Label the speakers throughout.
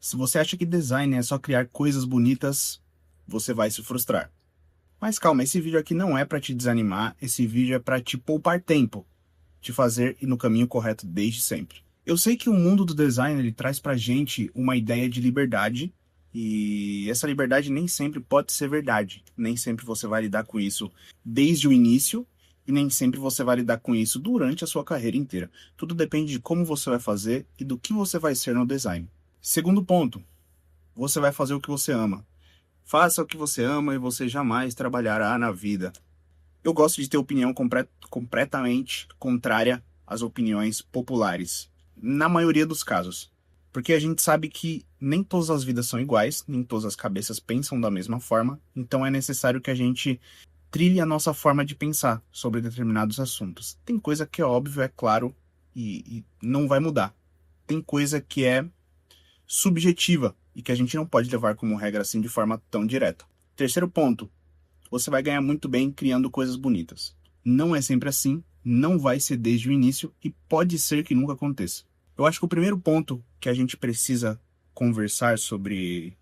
Speaker 1: Se você acha que design é só criar coisas bonitas, você vai se frustrar. Mas calma, esse vídeo aqui não é para te desanimar, esse vídeo é para te poupar tempo, te fazer ir no caminho correto desde sempre. Eu sei que o mundo do design ele traz pra gente uma ideia de liberdade, e essa liberdade nem sempre pode ser verdade. Nem sempre você vai lidar com isso desde o início, e nem sempre você vai lidar com isso durante a sua carreira inteira. Tudo depende de como você vai fazer e do que você vai ser no design. Segundo ponto, você vai fazer o que você ama. Faça o que você ama e você jamais trabalhará na vida. Eu gosto de ter opinião completamente contrária às opiniões populares, na maioria dos casos. Porque a gente sabe que nem todas as vidas são iguais, nem todas as cabeças pensam da mesma forma, então é necessário que a gente trilhe a nossa forma de pensar sobre determinados assuntos. Tem coisa que é óbvio, é claro, e não vai mudar. Tem coisa que é subjetiva e que a gente não pode levar como regra assim de forma tão direta. Terceiro ponto, você vai ganhar muito bem criando coisas bonitas. Não é sempre assim, não vai ser desde o início e pode ser que nunca aconteça. Eu acho que o primeiro ponto que a gente precisa conversar sobre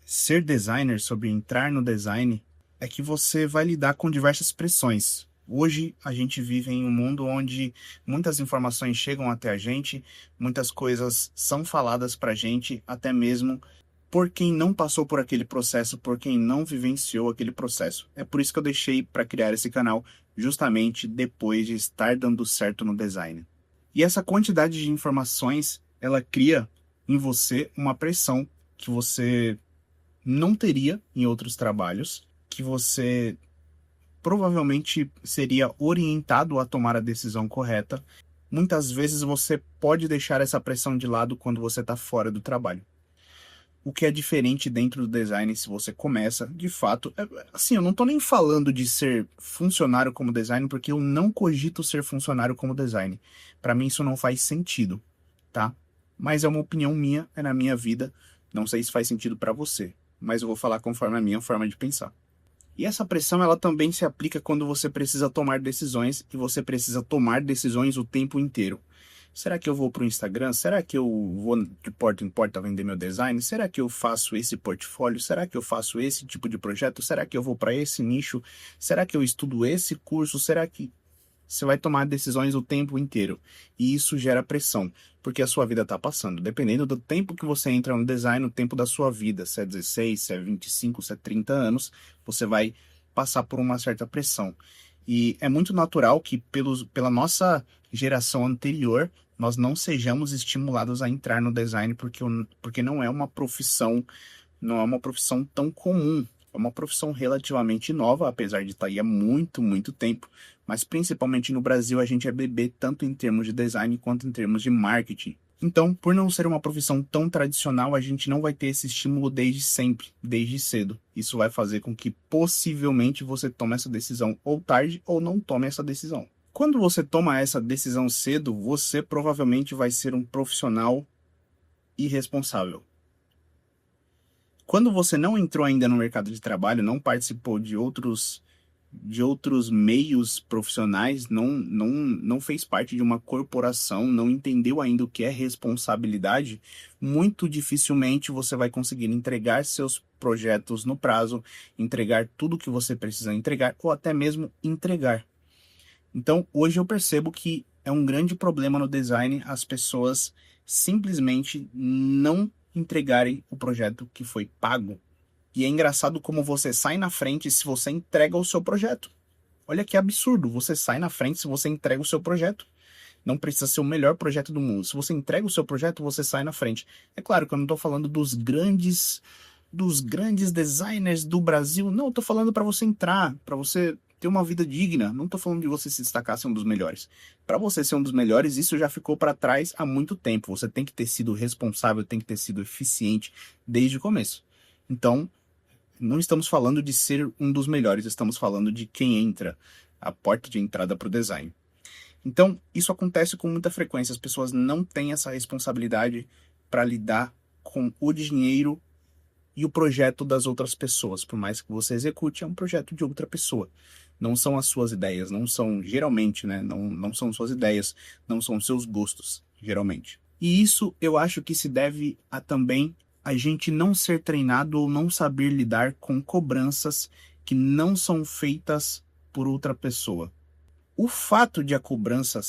Speaker 1: ser designer, sobre entrar no design, é que você vai lidar com diversas pressões. Hoje a gente vive em um mundo onde muitas informações chegam até a gente, muitas coisas são faladas pra gente, até mesmo por quem não passou por aquele processo, por quem não vivenciou aquele processo. É por isso que eu deixei para criar esse canal, justamente depois de estar dando certo no design. E essa quantidade de informações, ela cria em você uma pressão que você não teria em outros trabalhos, que você provavelmente seria orientado a tomar a decisão correta. Muitas vezes você pode deixar essa pressão de lado quando você está fora do trabalho. O que é diferente dentro do design se você começa, de fato, assim, eu não tô nem falando de ser funcionário como design, porque eu não cogito ser funcionário como design. Para mim isso não faz sentido, tá? Mas é uma opinião minha, é na minha vida, não sei se faz sentido para você, mas eu vou falar conforme a minha forma de pensar. E essa pressão, ela também se aplica quando você precisa tomar decisões, e você precisa tomar decisões o tempo inteiro. Será que eu vou para o Instagram? Será que eu vou de porta em porta vender meu design? Será que eu faço esse portfólio? Será que eu faço esse tipo de projeto? Será que eu vou para esse nicho? Será que eu estudo esse curso? Será que você vai tomar decisões o tempo inteiro? E isso gera pressão, porque a sua vida está passando. Dependendo do tempo que você entra no design, o tempo da sua vida, se é 16, se é 25, se é 30 anos, você vai passar por uma certa pressão. E é muito natural que pela nossa geração anterior, nós não sejamos estimulados a entrar no design porque não é uma profissão, não é uma profissão tão comum. É uma profissão relativamente nova, apesar de estar aí há muito, muito tempo. Mas principalmente no Brasil a gente é bebê tanto em termos de design quanto em termos de marketing. Então, por não ser uma profissão tão tradicional, a gente não vai ter esse estímulo desde sempre, desde cedo. Isso vai fazer com que possivelmente você tome essa decisão ou tarde ou não tome essa decisão. Quando você toma essa decisão cedo, você provavelmente vai ser um profissional irresponsável. Quando você não entrou ainda no mercado de trabalho, não participou de outros meios profissionais, não fez parte de uma corporação, não entendeu ainda o que é responsabilidade, muito dificilmente você vai conseguir entregar seus projetos no prazo, entregar tudo que você precisa entregar ou até mesmo entregar. Então, hoje eu percebo que é um grande problema no design as pessoas simplesmente não entregarem o projeto que foi pago. E é engraçado como você sai na frente se você entrega o seu projeto. Olha que absurdo, você sai na frente se você entrega o seu projeto. Não precisa ser o melhor projeto do mundo. Se você entrega o seu projeto, você sai na frente. É claro que eu não estou falando dos grandes designers do Brasil. Não, eu tô falando para você entrar, para você ter uma vida digna. Não tô falando de você se destacar ser um dos melhores. Para você ser um dos melhores, isso já ficou para trás há muito tempo. Você tem que ter sido responsável, tem que ter sido eficiente desde o começo. Então, não estamos falando de ser um dos melhores, estamos falando de quem entra, a porta de entrada para o design. Então, isso acontece com muita frequência. As pessoas não têm essa responsabilidade para lidar com o dinheiro e o projeto das outras pessoas. Por mais que você execute, é um projeto de outra pessoa. Não são as suas ideias, não são, geralmente, né? Não são suas ideias, não são seus gostos, geralmente. E isso eu acho que se deve a também a gente não ser treinado ou não saber lidar com cobranças que não são feitas por outra pessoa. O fato de a cobrança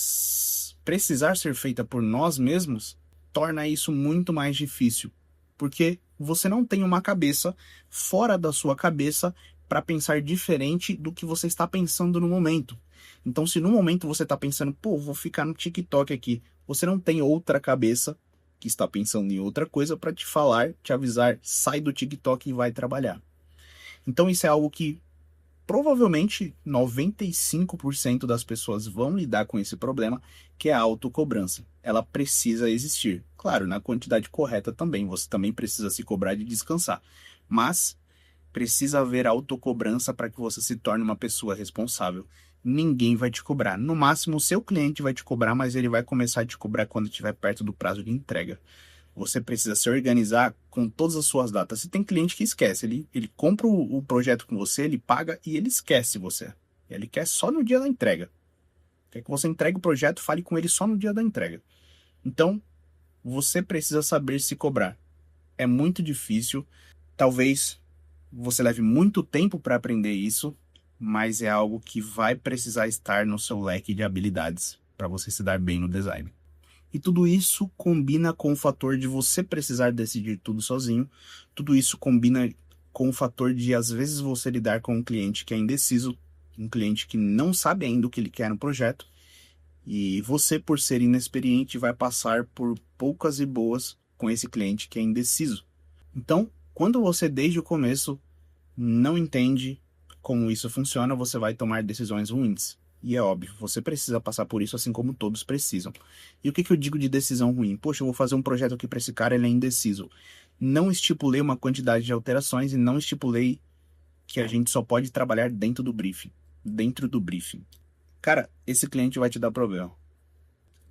Speaker 1: precisar ser feita por nós mesmos torna isso muito mais difícil, porque você não tem uma cabeça fora da sua cabeça para pensar diferente do que você está pensando no momento. Então, se no momento você está pensando, pô, vou ficar no TikTok aqui, você não tem outra cabeça que está pensando em outra coisa para te falar, te avisar, sai do TikTok e vai trabalhar. Então, isso é algo que provavelmente 95% das pessoas vão lidar com esse problema, que é a autocobrança. Ela precisa existir. Claro, na quantidade correta também. Você também precisa se cobrar de descansar. Mas precisa haver autocobrança para que você se torne uma pessoa responsável. Ninguém vai te cobrar. No máximo, o seu cliente vai te cobrar, mas ele vai começar a te cobrar quando estiver perto do prazo de entrega. Você precisa se organizar com todas as suas datas. Se tem cliente que esquece, ele compra o projeto com você, ele paga e ele esquece você. Ele quer só no dia da entrega. Quer que você entregue o projeto, fale com ele só no dia da entrega. Então, você precisa saber se cobrar. É muito difícil. Talvez você leve muito tempo para aprender isso, mas é algo que vai precisar estar no seu leque de habilidades para você se dar bem no design. E tudo isso combina com o fator de você precisar decidir tudo sozinho. Tudo isso combina com o fator de, às vezes, você lidar com um cliente que é indeciso, um cliente que não sabe ainda o que ele quer no projeto. E você, por ser inexperiente, vai passar por poucas e boas com esse cliente que é indeciso. Então, quando você, desde o começo, não entende como isso funciona, você vai tomar decisões ruins. E é óbvio, você precisa passar por isso assim como todos precisam. E o que eu digo de decisão ruim? Poxa, eu vou fazer um projeto aqui para esse cara, ele é indeciso. Não estipulei uma quantidade de alterações e não estipulei que a gente só pode trabalhar dentro do briefing. Dentro do briefing. Cara, esse cliente vai te dar problema.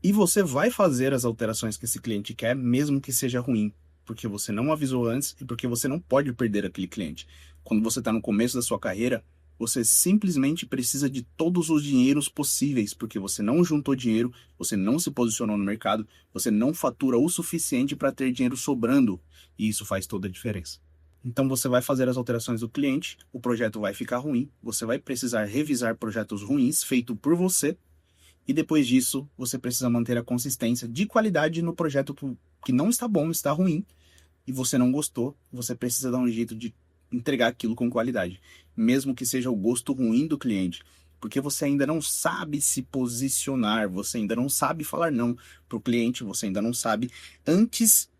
Speaker 1: E você vai fazer as alterações que esse cliente quer, mesmo que seja ruim. Porque você não avisou antes e porque você não pode perder aquele cliente. Quando você está no começo da sua carreira, você simplesmente precisa de todos os dinheiros possíveis, porque você não juntou dinheiro, você não se posicionou no mercado, você não fatura o suficiente para ter dinheiro sobrando, e isso faz toda a diferença. Então você vai fazer as alterações do cliente, o projeto vai ficar ruim, você vai precisar revisar projetos ruins feitos por você, e depois disso você precisa manter a consistência de qualidade no projeto que não está bom, está ruim, e você não gostou, você precisa dar um jeito de entregar aquilo com qualidade, mesmo que seja o gosto ruim do cliente, porque você ainda não sabe se posicionar, você ainda não sabe falar não para o cliente, você ainda não sabe, antes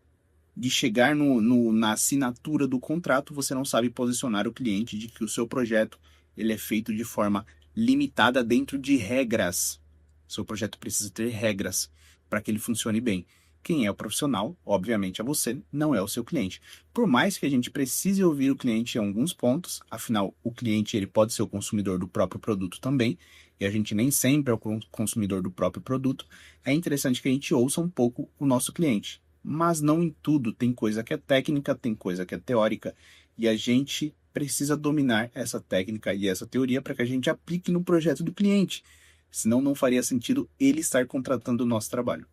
Speaker 1: de chegar na assinatura do contrato, você não sabe posicionar o cliente de que o seu projeto ele é feito de forma limitada dentro de regras. Seu projeto precisa ter regras para que ele funcione bem. Quem é o profissional, obviamente, é você, não é o seu cliente. Por mais que a gente precise ouvir o cliente em alguns pontos, afinal, o cliente ele pode ser o consumidor do próprio produto também, e a gente nem sempre é o consumidor do próprio produto, é interessante que a gente ouça um pouco o nosso cliente. Mas não em tudo, tem coisa que é técnica, tem coisa que é teórica, e a gente precisa dominar essa técnica e essa teoria para que a gente aplique no projeto do cliente. Senão não faria sentido ele estar contratando o nosso trabalho.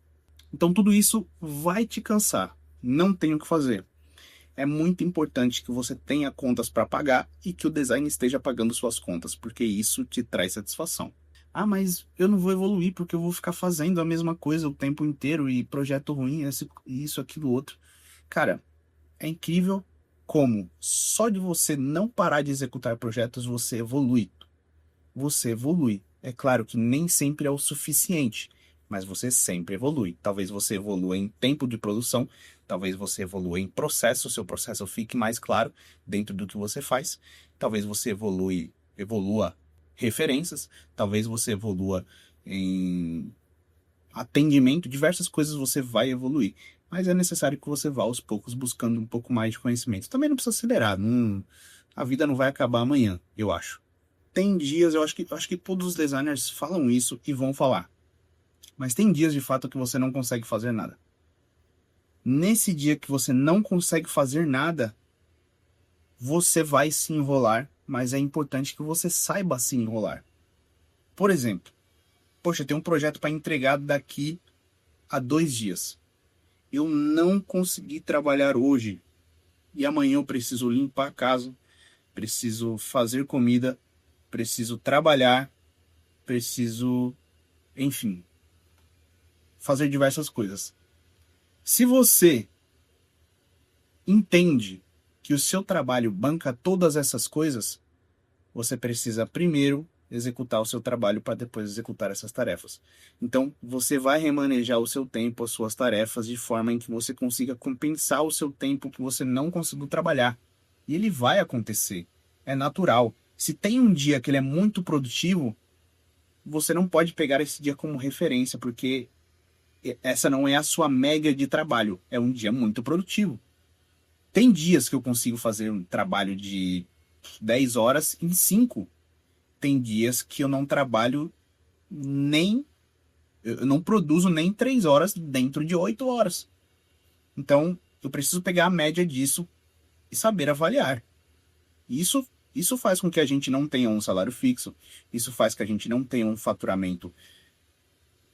Speaker 1: Então tudo isso vai te cansar, não tem o que fazer. É muito importante que você tenha contas para pagar e que o design esteja pagando suas contas, porque isso te traz satisfação. Ah, mas eu não vou evoluir porque eu vou ficar fazendo a mesma coisa o tempo inteiro e projeto ruim, isso, aquilo, outro. Cara, é incrível como só de você não parar de executar projetos você evolui. Você evolui. É claro que nem sempre é o suficiente, mas você sempre evolui. Talvez você evolua em tempo de produção, talvez você evolua em processo, seu processo fique mais claro dentro do que você faz. Talvez você evolua referências, talvez você evolua em atendimento, diversas coisas você vai evoluir. Mas é necessário que você vá aos poucos buscando um pouco mais de conhecimento. Também não precisa acelerar, a vida não vai acabar amanhã, eu acho. Tem dias, eu acho que todos os designers falam isso e vão falar. Mas tem dias de fato que você não consegue fazer nada. Nesse dia que você não consegue fazer nada, você vai se enrolar, mas é importante que você saiba se enrolar. Por exemplo, poxa, tem um projeto para entregar daqui a 2 dias. Eu não consegui trabalhar hoje. e amanhã eu preciso limpar a casa, preciso fazer comida, preciso trabalhar, preciso, enfim, fazer diversas coisas. Se você entende que o seu trabalho banca todas essas coisas, você precisa primeiro executar o seu trabalho para depois executar essas tarefas. Então, você vai remanejar o seu tempo, as suas tarefas, de forma em que você consiga compensar o seu tempo que você não conseguiu trabalhar. E ele vai acontecer. É natural. Se tem um dia que ele é muito produtivo, você não pode pegar esse dia como referência, porque essa não é a sua média de trabalho. É um dia muito produtivo. Tem dias que eu consigo fazer um trabalho de 10 horas em 5. Tem dias que eu não trabalho nem. Eu não produzo nem 3 horas dentro de 8 horas. Então, eu preciso pegar a média disso e saber avaliar. Isso faz com que a gente não tenha um salário fixo. Isso faz que a gente não tenha um faturamento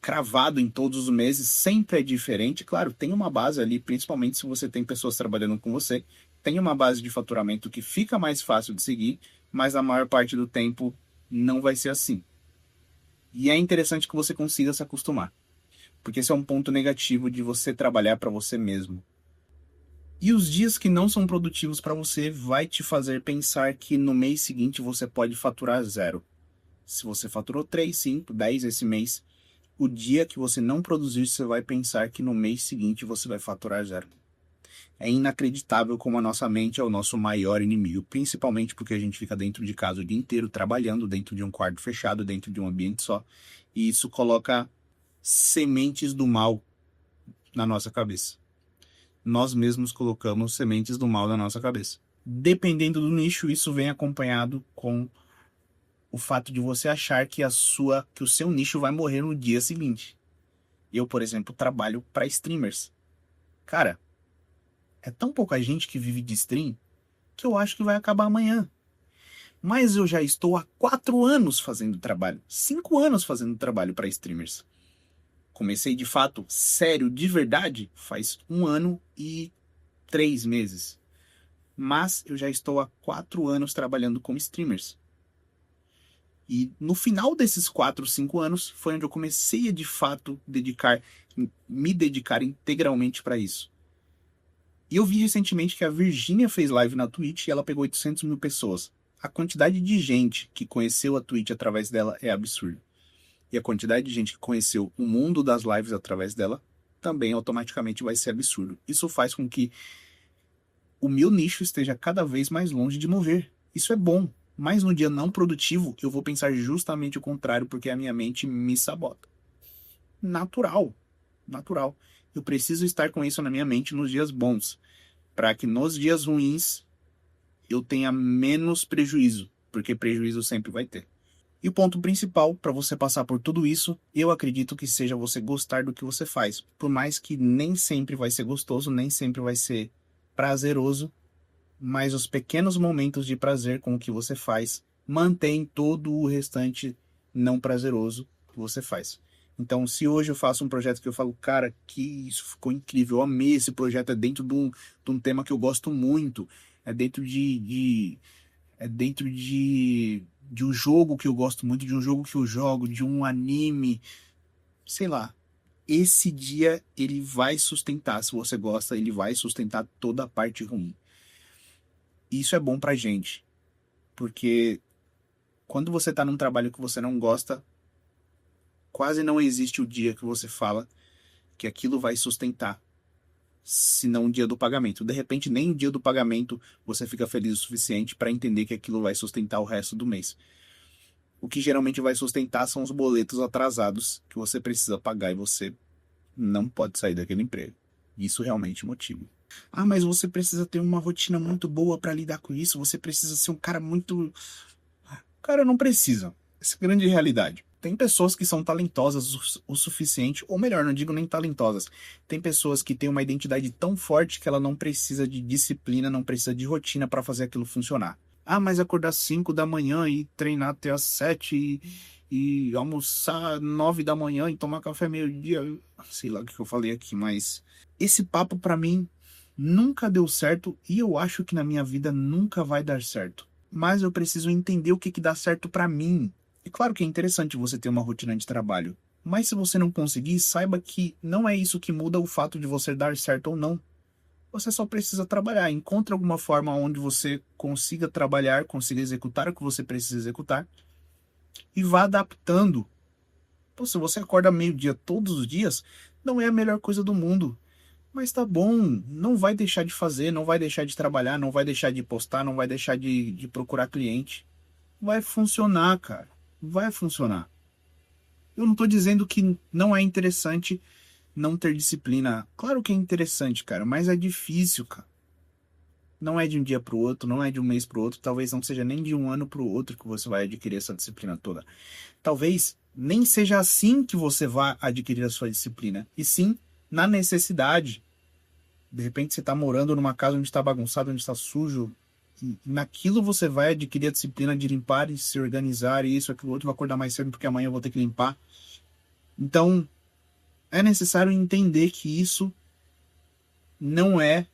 Speaker 1: cravado em todos os meses. Sempre é diferente. Claro, tem uma base ali, principalmente se você tem pessoas trabalhando com você. Tem uma base de faturamento que fica mais fácil de seguir, mas a maior parte do tempo não vai ser assim. E é interessante que você consiga se acostumar, porque esse é um ponto negativo de você trabalhar para você mesmo. E os dias que não são produtivos para você vai te fazer pensar que no mês seguinte você pode faturar 0. Se você faturou 3, 5, 10 esse mês, o dia que você não produzir, você vai pensar que no mês seguinte você vai faturar 0. É inacreditável como a nossa mente é o nosso maior inimigo, principalmente porque a gente fica dentro de casa o dia inteiro, trabalhando dentro de um quarto fechado, dentro de um ambiente só. E isso coloca sementes do mal na nossa cabeça. Nós mesmos colocamos sementes do mal na nossa cabeça. Dependendo do nicho, isso vem acompanhado com o fato de você achar que o seu nicho vai morrer no dia seguinte. Eu, por exemplo, trabalho para streamers. Cara, é tão pouca gente que vive de stream que eu acho que vai acabar amanhã. Mas eu já estou há 4 anos fazendo trabalho. 5 anos fazendo trabalho para streamers. Comecei de fato, sério, de verdade, faz 1 ano e 3 meses. Mas eu já estou há 4 anos trabalhando com streamers. E no final desses 4, 5 anos foi onde eu comecei a de fato me dedicar integralmente para isso. E eu vi recentemente que a Virgínia fez live na Twitch e ela pegou 800 mil pessoas. A quantidade de gente que conheceu a Twitch através dela é absurda. E a quantidade de gente que conheceu o mundo das lives através dela também automaticamente vai ser absurdo. Isso faz com que o meu nicho esteja cada vez mais longe de mover. Isso é bom. Mas no dia não produtivo, eu vou pensar justamente o contrário, porque a minha mente me sabota. Natural. Natural. Eu preciso estar com isso na minha mente nos dias bons, para que nos dias ruins eu tenha menos prejuízo, porque prejuízo sempre vai ter. E o ponto principal para você passar por tudo isso, eu acredito que seja você gostar do que você faz. Por mais que nem sempre vai ser gostoso, nem sempre vai ser prazeroso, mas os pequenos momentos de prazer com o que você faz mantém todo o restante não prazeroso que você faz. Então, se hoje eu faço um projeto que eu falo, cara, que isso ficou incrível, eu amei esse projeto, é dentro de um tema que eu gosto muito, é dentro de um jogo que eu gosto muito, de um jogo que eu jogo, de um anime, sei lá. Esse dia ele vai sustentar, se você gosta, ele vai sustentar toda a parte ruim. Isso é bom pra gente, porque quando você tá num trabalho que você não gosta, quase não existe o dia que você fala que aquilo vai sustentar, se não o dia do pagamento. De repente, nem o dia do pagamento você fica feliz o suficiente para entender que aquilo vai sustentar o resto do mês. O que geralmente vai sustentar são os boletos atrasados que você precisa pagar e você não pode sair daquele emprego. Isso realmente motiva. Ah, mas você precisa ter uma rotina muito boa para lidar com isso. Você precisa ser um cara muito... Cara, não precisa. Essa é a grande realidade. Tem pessoas que são talentosas o suficiente, ou melhor, não digo nem talentosas. Tem pessoas que têm uma identidade tão forte que ela não precisa de disciplina, não precisa de rotina para fazer aquilo funcionar. Ah, mas acordar 5 da manhã e treinar até as 7 e almoçar 9 da manhã e tomar café meio-dia. Sei lá o que eu falei aqui, mas esse papo para mim nunca deu certo e eu acho que na minha vida nunca vai dar certo. Mas eu preciso entender o que dá certo pra mim. É claro que é interessante você ter uma rotina de trabalho, mas se você não conseguir, saiba que não é isso que muda o fato de você dar certo ou não. Você só precisa trabalhar. Encontre alguma forma onde você consiga trabalhar, consiga executar o que você precisa executar e vá adaptando. Pô, se você acorda meio-dia todos os dias, não é a melhor coisa do mundo. Mas tá bom, não vai deixar de fazer, não vai deixar de trabalhar, não vai deixar de postar, não vai deixar de procurar cliente. Vai funcionar, cara. Vai funcionar. Eu não tô dizendo que não é interessante não ter disciplina. Claro que é interessante, cara, mas é difícil, cara. Não é de um dia pro outro, não é de um mês pro outro, talvez não seja nem de um ano pro outro que você vai adquirir essa disciplina toda. Talvez nem seja assim que você vai adquirir a sua disciplina, e sim na necessidade. De repente você está morando numa casa onde está bagunçado, onde está sujo, e naquilo você vai adquirir a disciplina de limpar e se organizar, e isso, aquilo outro, vai acordar mais cedo porque amanhã eu vou ter que limpar. Então, é necessário entender que isso não é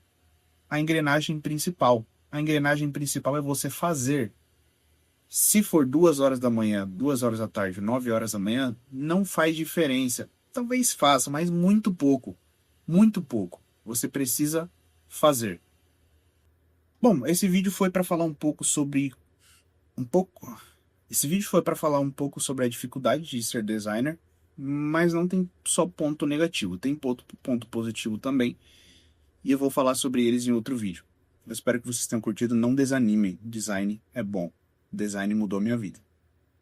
Speaker 1: a engrenagem principal. A engrenagem principal é você fazer. Se for 2 horas da manhã, 2 horas da tarde, 9 horas da manhã, não faz diferença. Talvez faça, mas muito pouco. Muito pouco. Você precisa fazer. Bom, esse vídeo foi para falar um pouco sobre Esse vídeo foi para falar um pouco sobre a dificuldade de ser designer, mas não tem só ponto negativo, tem ponto positivo também, e eu vou falar sobre eles em outro vídeo. Eu espero que vocês tenham curtido, não desanimem, design é bom. Design mudou minha vida.